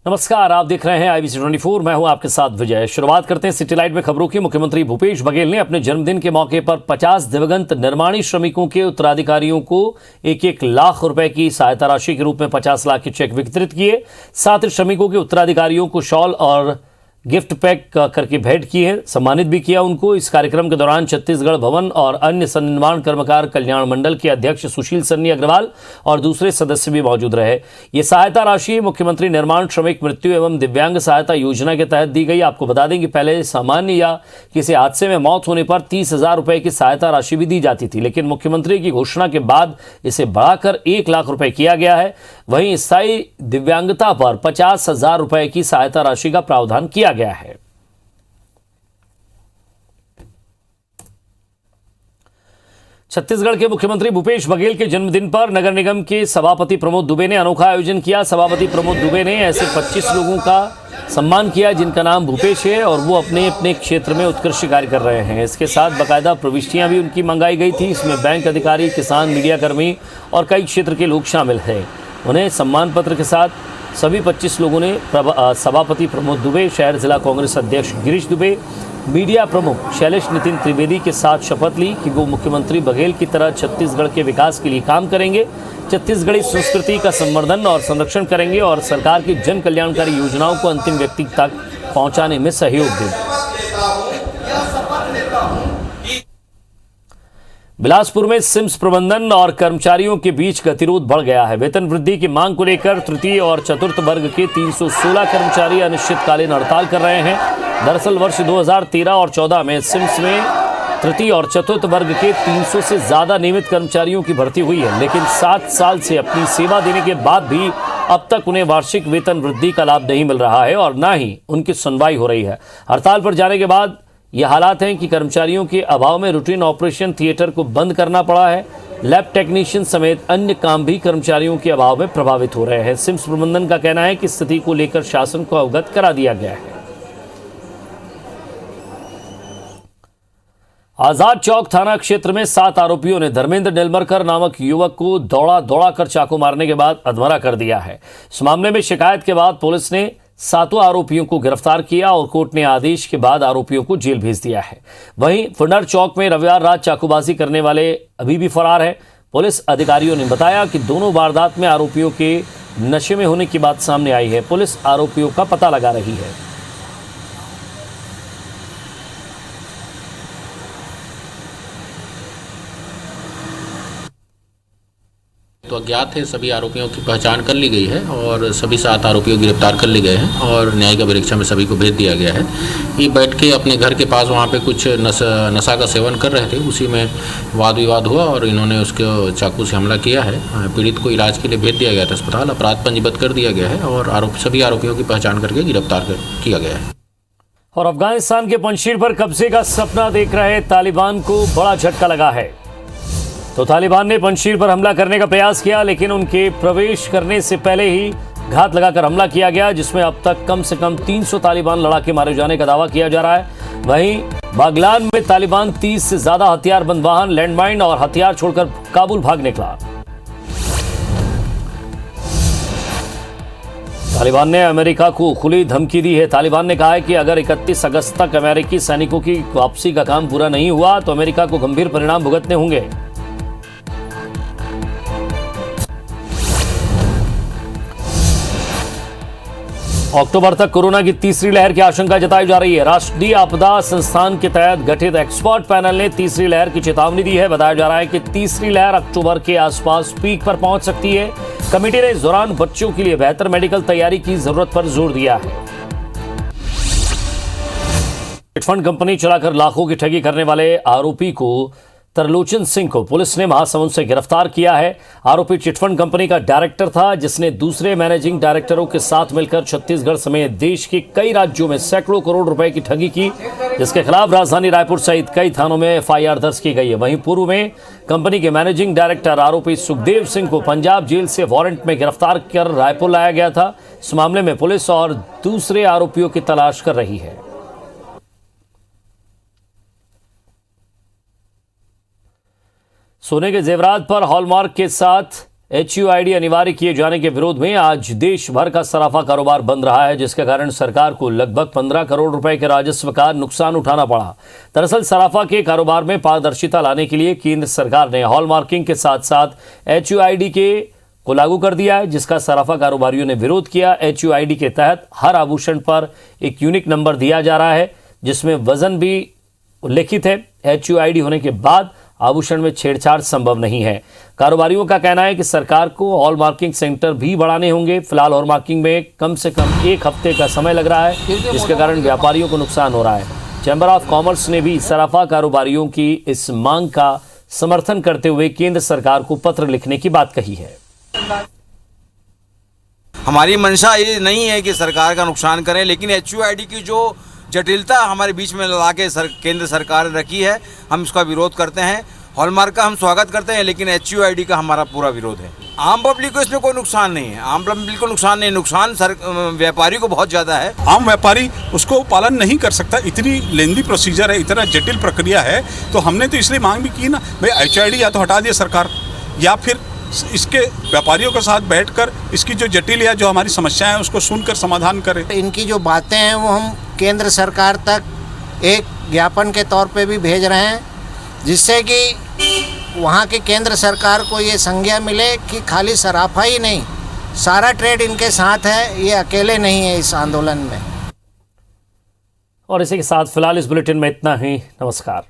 नमस्कार, आप देख रहे हैं IBC 24। मैं हूं आपके साथ विजय। शुरुआत करते हैं सिटीलाइट में खबरों की। मुख्यमंत्री भूपेश बघेल ने अपने जन्मदिन के मौके पर 50 दिवंगत निर्माणी श्रमिकों के उत्तराधिकारियों को 1-1 लाख रुपए की सहायता राशि के रूप में 50 लाख के चेक वितरित किए। साथ ही श्रमिकों के उत्तराधिकारियों को शॉल और गिफ्ट पैक करके भेंट की है, सम्मानित भी किया उनको। इस कार्यक्रम के दौरान छत्तीसगढ़ भवन और अन्य सन्निर्माण कर्मकार कल्याण मंडल के अध्यक्ष सुशील सन्नी अग्रवाल और दूसरे सदस्य भी मौजूद रहे। ये सहायता राशि मुख्यमंत्री निर्माण श्रमिक मृत्यु एवं दिव्यांग सहायता योजना के तहत दी गई। आपको बता दें कि पहले सामान्य या किसी हादसे में मौत होने पर 30,000 रुपए की सहायता राशि भी दी जाती थी, लेकिन मुख्यमंत्री की घोषणा के बाद इसे बढ़ाकर 1 लाख रुपए किया गया है। वहीं स्थायी दिव्यांगता पर 50,000 रुपए की सहायता राशि का प्रावधान किया गया है। छत्तीसगढ़ के मुख्यमंत्री भूपेश बघेल के जन्मदिन पर नगर निगम के सभापति प्रमोद दुबे ने अनोखा आयोजन किया। सभापति प्रमोद दुबे ने ऐसे 25 लोगों का सम्मान किया जिनका नाम भूपेश है और वो अपने अपने क्षेत्र में उत्कृष्ट कार्य कर रहे हैं। इसके साथ बाकायदा प्रविष्टियां भी उनकी मंगाई गई थी। इसमें बैंक अधिकारी, किसान, मीडियाकर्मी और कई क्षेत्र के लोग शामिल हैं। उन्हें सम्मान पत्र के साथ सभी 25 लोगों ने सभापति प्रमोद दुबे, शहर जिला कांग्रेस अध्यक्ष गिरीश दुबे, मीडिया प्रमुख शैलेश नितिन त्रिवेदी के साथ शपथ ली कि वो मुख्यमंत्री बघेल की तरह छत्तीसगढ़ के विकास के लिए काम करेंगे, छत्तीसगढ़ी संस्कृति का संवर्धन और संरक्षण करेंगे और सरकार की जन कल्याणकारी योजनाओं को अंतिम व्यक्ति तक पहुंचाने में सहयोग देंगे। बिलासपुर में सिम्स प्रबंधन और कर्मचारियों के बीच गतिरोध बढ़ गया है। वेतन वृद्धि की मांग को लेकर तृतीय और चतुर्थ वर्ग के 316 कर्मचारी अनिश्चितकालीन हड़ताल कर रहे हैं। दरअसल वर्ष 2013 और 14 में सिम्स में तृतीय और चतुर्थ वर्ग के 300 से ज्यादा नियमित कर्मचारियों की भर्ती हुई है, लेकिन 7 साल से अपनी सेवा देने के बाद भी अब तक उन्हें वार्षिक वेतन वृद्धि का लाभ नहीं मिल रहा है और न ही उनकी सुनवाई हो रही है। हड़ताल पर जाने के बाद ये हालात हैं कि कर्मचारियों के अभाव में रूटीन ऑपरेशन थिएटर को बंद करना पड़ा है। लैब टेक्नीशियन समेत अन्य काम भी कर्मचारियों के अभाव में प्रभावित हो रहे हैं। सिम्स प्रबंधन का कहना है कि स्थिति को लेकर शासन को अवगत करा दिया गया है। आजाद चौक थाना क्षेत्र में 7 आरोपियों ने धर्मेंद्र नेलमरकर नामक युवक को दौड़ा कर चाकू मारने के बाद अधमरा कर दिया है। इस मामले में शिकायत के बाद पुलिस ने 7 आरोपियों को गिरफ्तार किया और कोर्ट ने आदेश के बाद आरोपियों को जेल भेज दिया है। वहीं फुन्नर चौक में रविवार रात चाकूबाजी करने वाले अभी भी फरार हैं। पुलिस अधिकारियों ने बताया कि दोनों वारदात में आरोपियों के नशे में होने की बात सामने आई है। पुलिस आरोपियों का पता लगा रही है। तो अज्ञात है, सभी आरोपियों की पहचान कर ली गई है और सभी 7 आरोपियों गिरफ्तार कर लिए गए हैं और न्यायिक परीक्षा में सभी को भेज दिया गया है। ये बैठ के अपने घर के पास वहाँ पे कुछ नशा का सेवन कर रहे थे, उसी में वाद विवाद हुआ और इन्होंने उसके चाकू से हमला किया है। पीड़ित को इलाज के लिए भेज दिया गया था अस्पताल, अपराध पंजीबद्ध कर दिया गया है और सभी आरोपियों की पहचान करके गिरफ्तार किया गया है। और अफगानिस्तान के पंजशीर पर कब्जे का सपना देख रहे तालिबान को बड़ा झटका लगा है। तो तालिबान ने पंजशीर पर हमला करने का प्रयास किया, लेकिन उनके प्रवेश करने से पहले ही घात लगाकर हमला किया गया, जिसमें अब तक कम से कम 300 तालिबान लड़ाके मारे जाने का दावा किया जा रहा है। वहीं बागलान में तालिबान 30 से ज्यादा हथियारबंद वाहन, लैंडमाइन और हथियार छोड़कर काबुल भाग निकला। तालिबान ने अमेरिका को खुली धमकी दी है। तालिबान ने कहा है कि अगर 31 अगस्त तक अमेरिकी सैनिकों की वापसी का काम पूरा नहीं हुआ तो अमेरिका को गंभीर परिणाम भुगतने होंगे। अक्टूबर तक कोरोना की तीसरी लहर की आशंका जताई जा रही है। राष्ट्रीय आपदा संस्थान के तहत गठित एक्सपर्ट पैनल ने तीसरी लहर की चेतावनी दी है। बताया जा रहा है कि तीसरी लहर अक्टूबर के आसपास पीक पर पहुंच सकती है। कमेटी ने इस दौरान बच्चों के लिए बेहतर मेडिकल तैयारी की जरूरत पर जोर दिया है। चिटफंड कंपनी चलाकर लाखों की ठगी करने वाले आरोपी को तरलोचन सिंह को पुलिस ने महासमुंद से गिरफ्तार किया है। आरोपी चिटफंड कंपनी का डायरेक्टर था, जिसने दूसरे मैनेजिंग डायरेक्टरों के साथ मिलकर छत्तीसगढ़ समेत देश के कई राज्यों में सैकड़ों करोड़ रुपए की ठगी की, जिसके खिलाफ राजधानी रायपुर सहित कई थानों में FIR दर्ज की गई है। वहीं पूर्व में कंपनी के मैनेजिंग डायरेक्टर आरोपी सुखदेव सिंह को पंजाब जेल से वारंट में गिरफ्तार कर रायपुर लाया गया था। इस मामले में पुलिस और दूसरे आरोपियों की तलाश कर रही है। सोने के जेवरात पर हॉलमार्क के साथ HUID अनिवार्य किए जाने के विरोध में आज देश भर का सराफा कारोबार बंद रहा है, जिसके कारण सरकार को लगभग 15 करोड़ रुपए के राजस्व का नुकसान उठाना पड़ा। दरअसल सराफा के कारोबार में पारदर्शिता लाने के लिए केंद्र सरकार ने हॉलमार्किंग के साथ साथ HUID को लागू कर दिया है, जिसका सराफा कारोबारियों ने विरोध किया। HUID के तहत हर आभूषण पर एक यूनिक नंबर दिया जा रहा है, जिसमें वजन भी उल्लेखित है। HUID होने के बाद आभूषण में छेड़छाड़ संभव नहीं है। कारोबारियों का कहना है कि सरकार को हॉलमार्किंग सेंटर भी बढ़ाने होंगे। फिलहाल हॉलमार्किंग में कम से कम 1 हफ्ते का समय लग रहा है, जिसके कारण व्यापारियों को नुकसान हो रहा है। चैम्बर ऑफ कॉमर्स ने भी सराफा कारोबारियों की इस मांग का समर्थन करते हुए केंद्र सरकार को पत्र लिखने की बात कही है। हमारी मंशा ये नहीं है कि सरकार का नुकसान करें, लेकिन HUID की जो जटिलता हमारे बीच में ला के केंद्र सरकार ने रखी है, हम इसका विरोध करते हैं। हॉलमार्क का हम स्वागत करते हैं, लेकिन HUID का हमारा पूरा विरोध है। आम पब्लिक को इसमें कोई नुकसान नहीं है, आम पब्लिक को नुकसान नहीं, नुकसान व्यापारी को बहुत ज़्यादा है। आम व्यापारी उसको पालन नहीं कर सकता, इतनी लेंदी प्रोसीजर है, इतना जटिल प्रक्रिया है। तो हमने तो इसलिए मांग भी की ना भाई, HUID या तो हटा दिए सरकार, या फिर इसके व्यापारियों के साथ बैठकर इसकी जो जटिल या जो हमारी समस्याएं हैं उसको सुनकर समाधान करें। इनकी जो बातें हैं वो हम केंद्र सरकार तक एक ज्ञापन के तौर पे भी भेज रहे हैं, जिससे कि वहाँ की केंद्र सरकार को ये संज्ञा मिले कि खाली सराफा ही नहीं, सारा ट्रेड इनके साथ है, ये अकेले नहीं है इस आंदोलन में। और इसी के साथ फिलहाल इस बुलेटिन में इतना ही। नमस्कार।